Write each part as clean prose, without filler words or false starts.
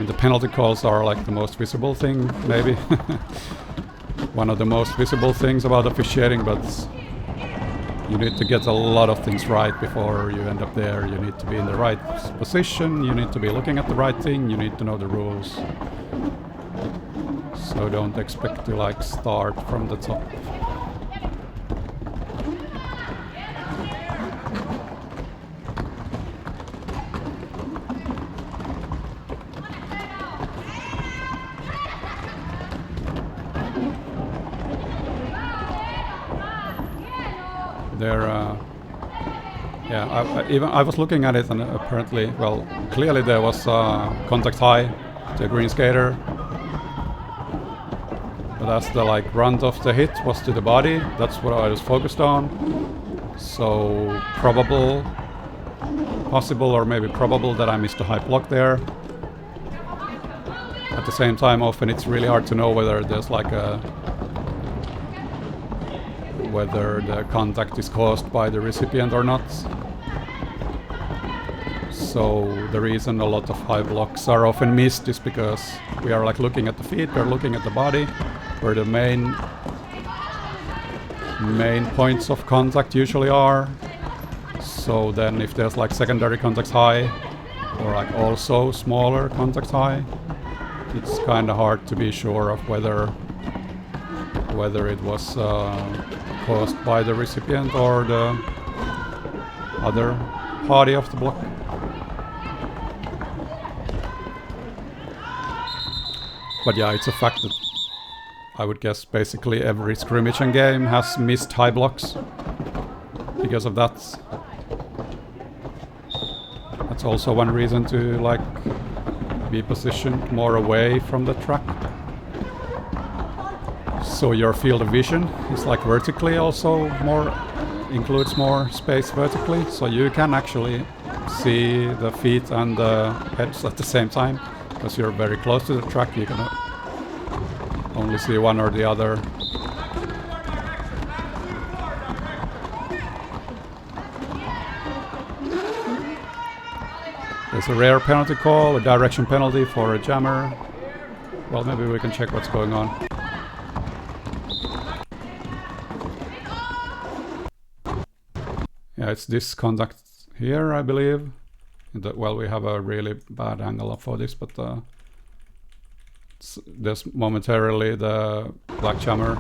mean, the penalty calls are like the most visible thing, maybe. One of the most visible things about officiating, but you need to get a lot of things right before you end up there. You need to be in the right position, you need to be looking at the right thing, you need to know the rules. So don't expect to like start from the top. I was looking at it, and apparently, well, clearly there was contact high to a green skater, but as the like brunt of the hit was to the body, that's what I was focused on. So possible or maybe probable that I missed a high block there. At the same time, often it's really hard to know whether there's like whether the contact is caused by the recipient or not. So the reason a lot of high blocks are often missed is because we are like looking at the feet, we're looking at the body, where the main points of contact usually are. So then if there's like secondary contact high, or like also smaller contact high, it's kind of hard to be sure of whether it was caused by the recipient or the other party of the block. But yeah, it's a fact that I would guess basically every scrimmaging game has missed high blocks because of that. That's also one reason to like be positioned more away from the track. So your field of vision is like vertically also includes more space vertically, so you can actually see the feet and the heads at the same time. Because you're very close to the track, you can only see one or the other. There's a rare penalty call, a direction penalty for a jammer. Well, maybe we can check what's going on. Yeah, it's this contact here, I believe. Well, we have a really bad angle for this, but there's momentarily the black jammer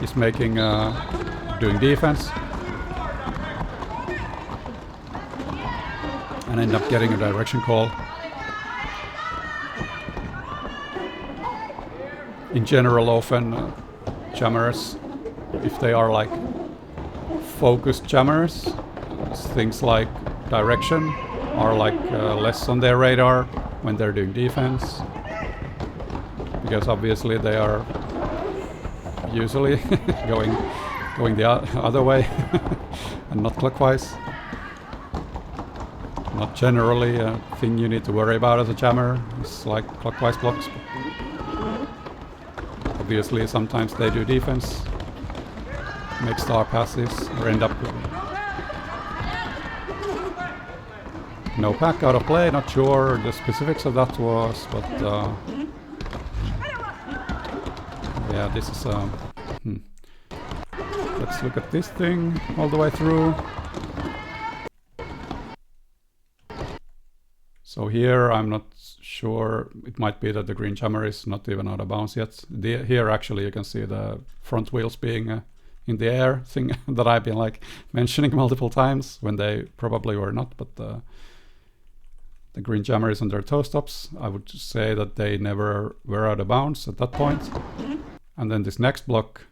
is doing defense and end up getting a direction call. In general, often jammers, if they are like focused jammers, things like direction are like less on their radar when they're doing defense, because obviously they are usually going the other way and not clockwise. Not generally a thing you need to worry about as a jammer. It's like clockwise blocks. Obviously sometimes they do defense, make star passes, or end up no pack out of play. Not sure the specifics of that was, but yeah, this is let's look at this thing all the way through. So here I'm not sure, it might be that the green jammer is not even out of bounds yet. Here actually you can see the front wheels being in the air thing that I've been like mentioning multiple times when they probably were not, but the green jammer is on their toe stops. I would say that they never were out of bounds at that point. And then this next block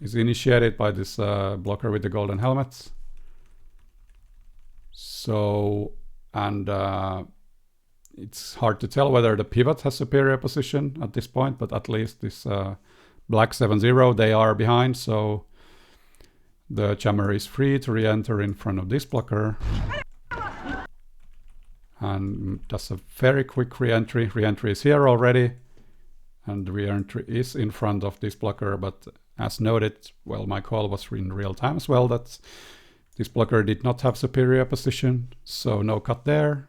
is initiated by this blocker with the golden helmet. So, and it's hard to tell whether the pivot has superior position at this point, but at least this black 7-0, they are behind, so the jammer is free to re-enter in front of this blocker. And does a very quick re-entry. Re-entry is here already, and re-entry is in front of this blocker, but as noted, well, my call was in real time as well, that this blocker did not have superior position, so no cut there.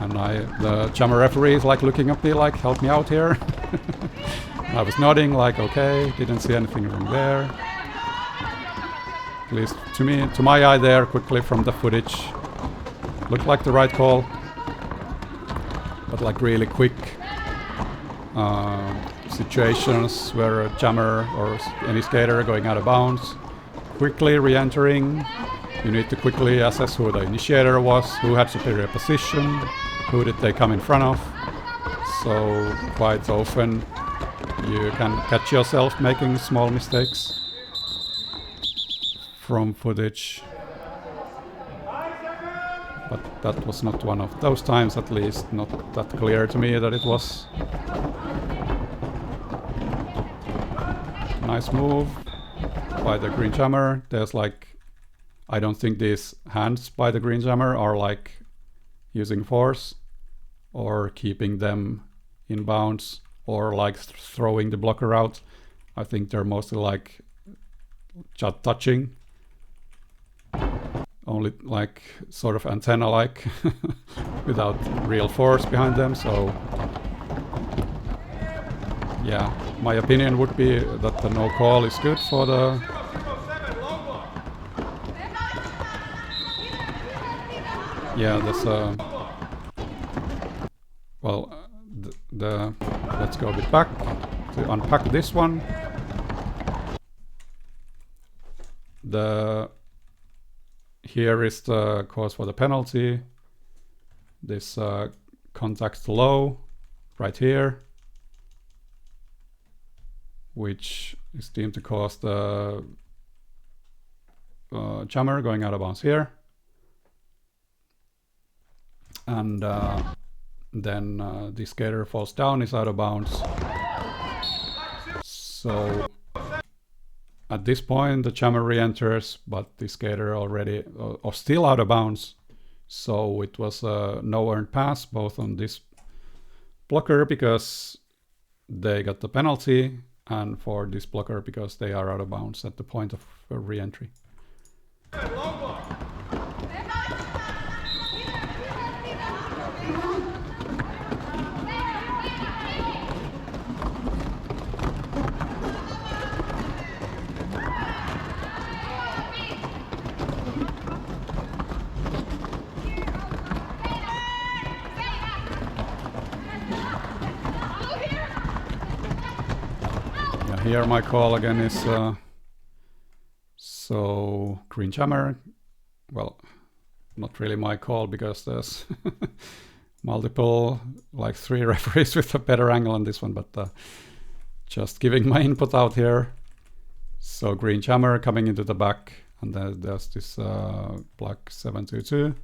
And the jammer referee is like looking at me like, help me out here. I was nodding like, okay, didn't see anything wrong there. At least to my eye there, quickly from the footage. Looked like the right call. But like really quick situations where a jammer or any skater going out of bounds, quickly re-entering. You need to quickly assess who the initiator was, who had superior position, who did they come in front of. So quite often you can catch yourself making small mistakes from footage. But that was not one of those times, at least not that clear to me that it was. Nice move by the green jammer. There's like, I don't think these hands by the green jammer are like using force or keeping them in bounds or like throwing the blocker out. I think they're mostly like just touching. Only like sort of antenna like without real force behind them. So yeah, my opinion would be that the no call is good for the there's a let's go a bit back to unpack this one. Here is the cause for the penalty. This contact low right here, which is deemed to cause the jammer going out of bounds here. And then the skater falls down, is out of bounds. So at this point the jammer re-enters, but the skater already or still out of bounds. So it was a no earned pass both on this blocker because they got the penalty, and for this blocker because they are out of bounds at the point of re-entry. Here my call again is so green jammer. Well, not really my call because there's multiple, like 3 referees with a better angle on this one, but just giving my input out here. So green jammer coming into the back, and then there's this black 722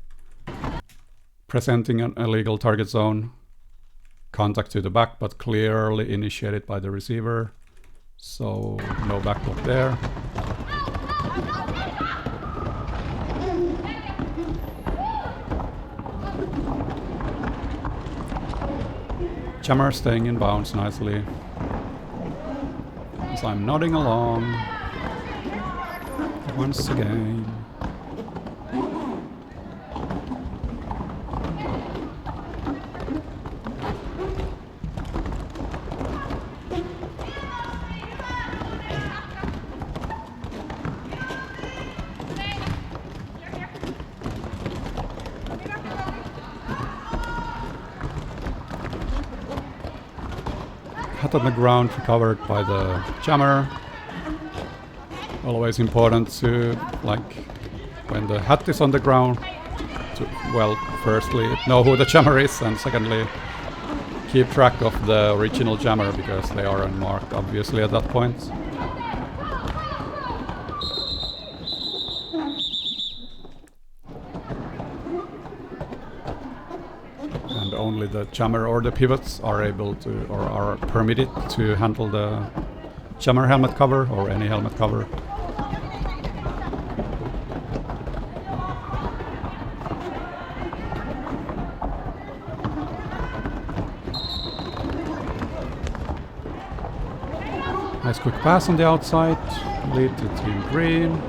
presenting an illegal target zone, contact to the back, but clearly initiated by the receiver. So no backblock there. Jammer staying in bounds nicely as I'm nodding along once again. Hat on the ground recovered by the jammer. Always important to, like, when the hat is on the ground, to, well, firstly know who the jammer is, and secondly keep track of the original jammer because they are unmarked obviously at that point. Only the jammer or the pivots are able to, or are permitted to handle the jammer helmet cover or any helmet cover. Nice quick pass on the outside, lead to Team Green.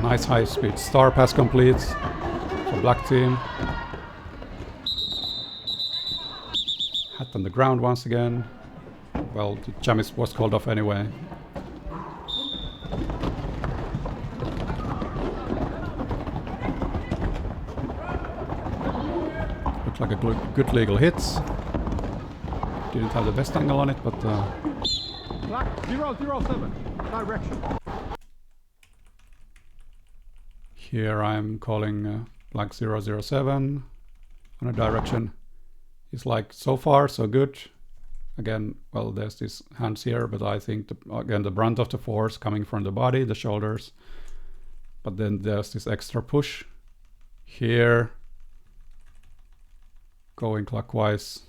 Nice high-speed star pass complete for black team. Hat on the ground once again. Well, the jam was called off anyway. Looked like a good legal hit. Didn't have the best angle on it, but... Black 007, direction. Here I'm calling black 007 on a direction. It's like, so far so good. Again, well, there's these hands here, but I think, again, the brunt of the force coming from the body, the shoulders. But then there's this extra push here, going clockwise.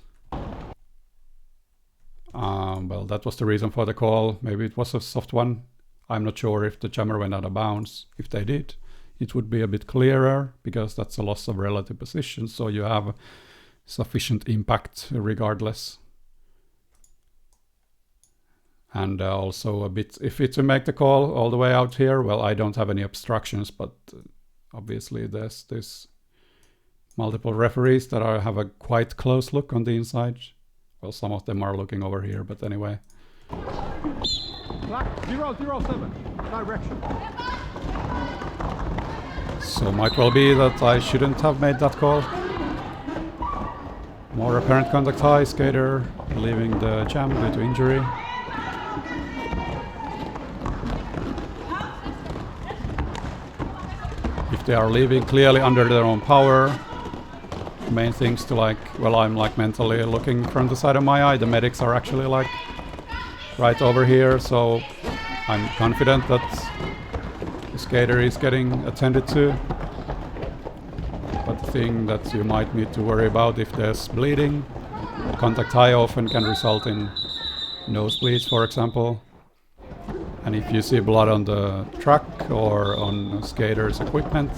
Well, that was the reason for the call. Maybe it was a soft one. I'm not sure if the jammer went out of bounds. If they did, it would be a bit clearer, because that's a loss of relative position, so you have sufficient impact regardless. And also a bit iffy to make the call all the way out here. Well, I don't have any obstructions, but obviously there's this multiple referees that have a quite close look on the inside. Well, some of them are looking over here, but anyway. Black 007, direction. So might well be that I shouldn't have made that call. More apparent contact high, skater leaving the jam due to injury. If they are leaving clearly under their own power, main things to like, well, I'm like mentally looking from the side of my eye. The medics are actually like right over here, so I'm confident that the skater is getting attended to. But the thing that you might need to worry about, if there's bleeding, contact high often can result in nosebleeds, for example. And if you see blood on the truck or on skater's equipment,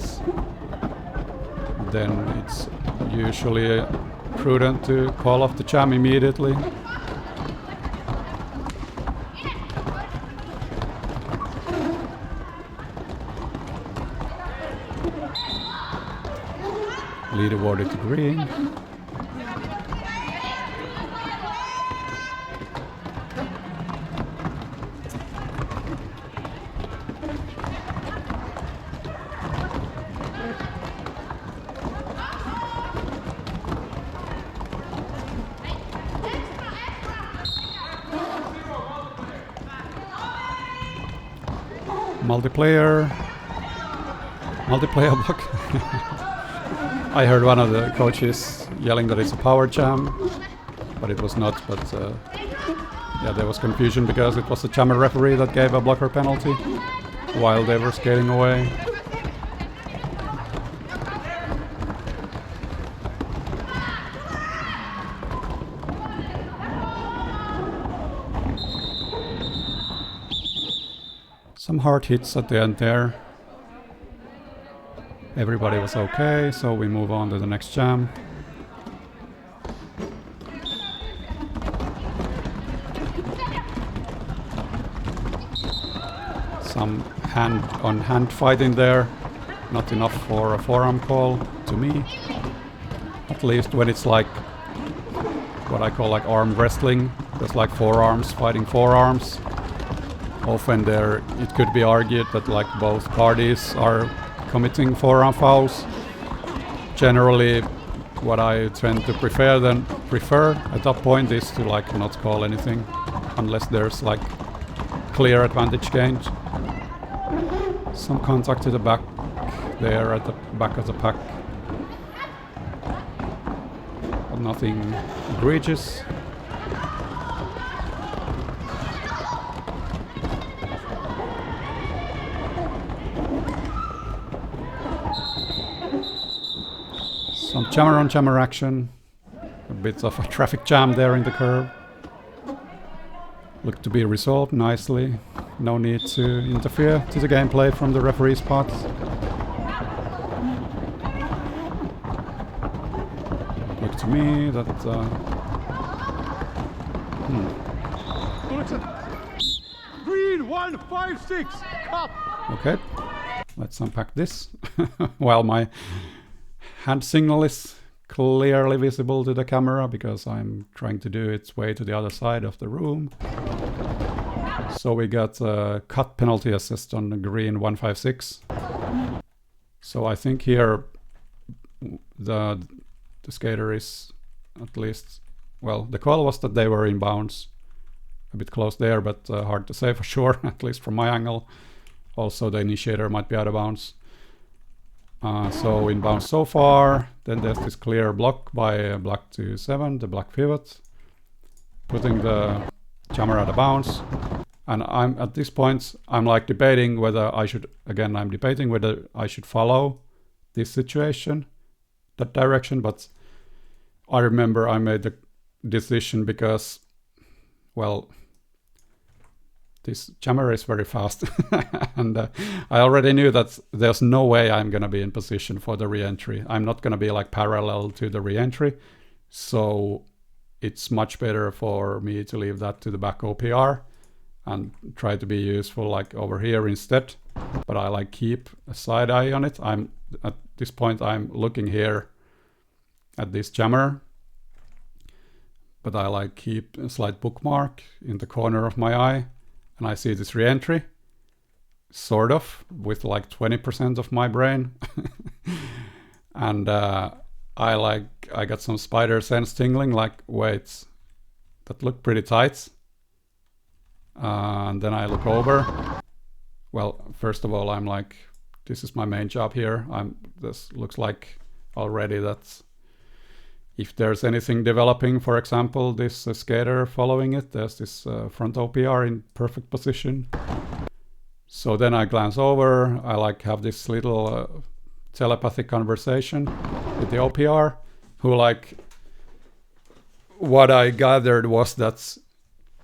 then it's usually prudent to call off the jam immediately. Lead awarded to green. Multiplayer block. I heard one of the coaches yelling that it's a power jam, but it was not. But yeah, there was confusion because it was the jammer referee that gave a blocker penalty while they were skating away. Some hard hits at the end there. Everybody was okay, so we move on to the next jam. Some hand-on-hand fighting there. Not enough for a forearm call, to me. At least when it's like what I call like arm wrestling. There's like forearms fighting forearms. Often there it could be argued that like both parties are committing forearm fouls. Generally, what I tend to prefer at that point is to like not call anything unless there's like clear advantage gained. Some contact to the back there at the back of the pack, but nothing egregious. Some jammer on jammer action. A bit of a traffic jam there in the curve. Looked to be resolved nicely. No need to interfere to the gameplay from the referee spot. Looked to me that... Green 156, cup. Okay. let's unpack this. While my hand signal is clearly visible to the camera because I'm trying to do its way to the other side of the room. So we got a cut penalty assist on the green 156. So I think here the skater is at least, well, the call was that they were in bounds. A bit close there, but hard to say for sure, at least from my angle. Also the initiator might be out of bounds. So in bounds so far, then there's this clear block by black 2-7, the black pivot, putting the jammer out of bounds. And I'm at this point, I'm like debating whether I should, again, I'm debating whether I should follow this situation, that direction, but I remember I made the decision because, well, this jammer is very fast and I already knew that there's no way I'm gonna be in position for the re-entry. I'm not gonna be like parallel to the re-entry, so it's much better for me to leave that to the back OPR and try to be useful like over here instead. But I like keep a side eye on it. I'm at this point I'm looking here at this jammer, but I like keep a slight bookmark in the corner of my eye. And I see this re-entry, sort of, with like 20% of my brain. And I got some spider sense tingling, like, wait, that looked pretty tight. And then I look over. Well, first of all, I'm like, this is my main job here. This looks like already that if there's anything developing, for example, this skater following it, there's this front OPR in perfect position. So then I glance over, I like have this little telepathic conversation with the OPR, who like, what I gathered was that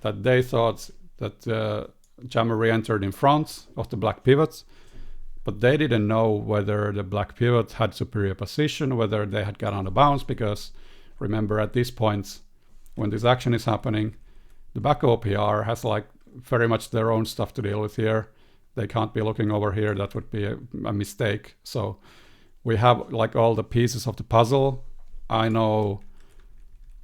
they thought that jammer re-entered in front of the black pivot, but they didn't know whether the black pivot had superior position, whether they had got out of bounds, because remember at this point, when this action is happening, the back OPR has like very much their own stuff to deal with here. They can't be looking over here, that would be a mistake. So we have like all the pieces of the puzzle. I know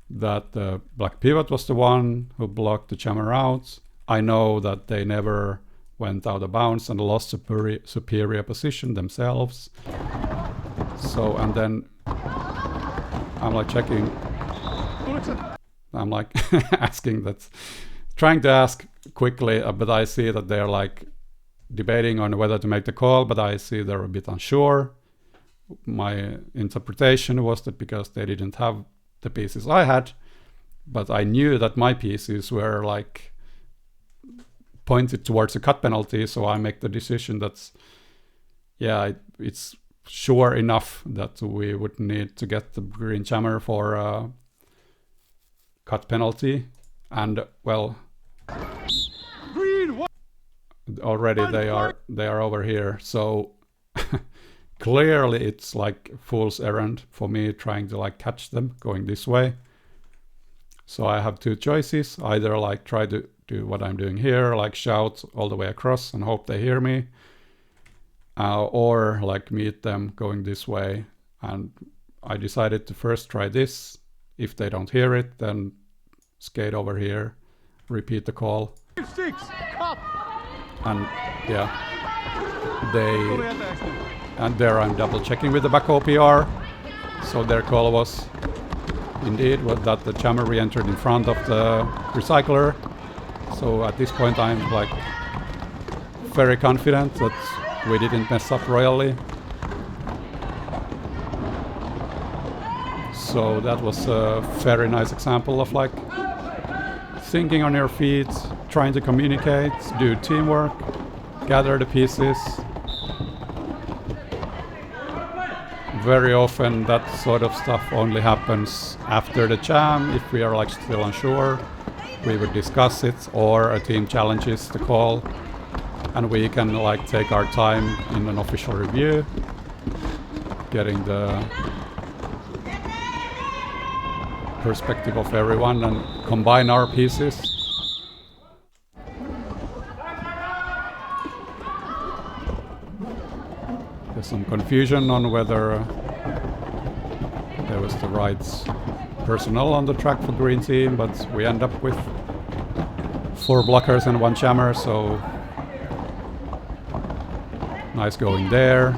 that the black pivot was the one who blocked the jammer out. I know that they never went out of bounds and lost superior position themselves. So, and then I'm like checking, I'm like asking that, trying to ask quickly, but I see that they're like debating on whether to make the call, but I see they're a bit unsure. My interpretation was that because they didn't have the pieces I had, but I knew that my pieces were like pointed towards a cut penalty, so I make the decision that, yeah, it's sure enough that we would need to get the green jammer for a cut penalty. And well, Green, already they are over here, so clearly it's like fool's errand for me trying to like catch them going this way. So I have two choices: either like try to do what I'm doing here, like shout all the way across and hope they hear me, or like meet them going this way. And I decided to first try this. If they don't hear it, then skate over here, repeat the call. 6, cup. And yeah, and there I'm double checking with the back OPR. So their call was indeed that the jammer re-entered in front of the recycler. So at this point I'm like very confident that we didn't mess up royally. So that was a very nice example of like thinking on your feet, trying to communicate, do teamwork, gather the pieces. Very often that sort of stuff only happens after the jam. If we are like still unsure, we would discuss it, or a team challenges the call, and we can like take our time in an official review, getting the perspective of everyone and combine our pieces. some confusion on whether there was the right personnel on the track for green team, but we end up with 4 blockers and 1 jammer, so nice going there.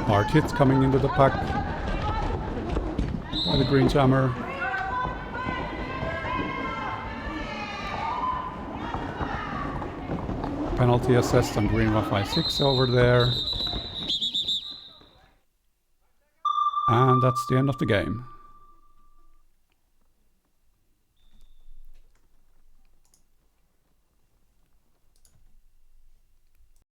Hard hits coming into the pack by the green jammer. Penalty assessed on green 156 over there. And that's the end of the game.